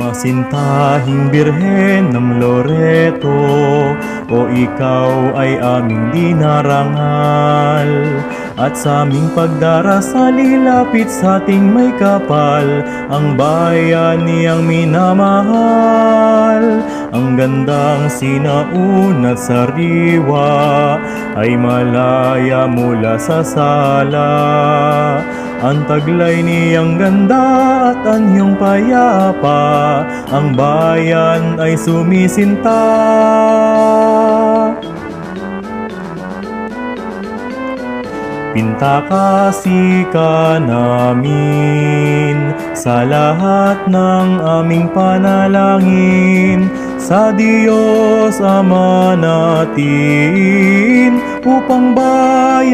Masintahing Birhen ng Loreto, o ikaw ay aming dinarangal. At sa aming pagdarasal ilapit sa ating may kapal ang bayan niyang minamahal. Ang gandang sinaunat sariwa ay malaya mula sa sala. Ang taglay niyang ganda at anyong payapa, ang bayan ay sumisinta. Pintakasi ka namin sa lahat ng aming panalangin, sa Diyos Ama natin upang bayan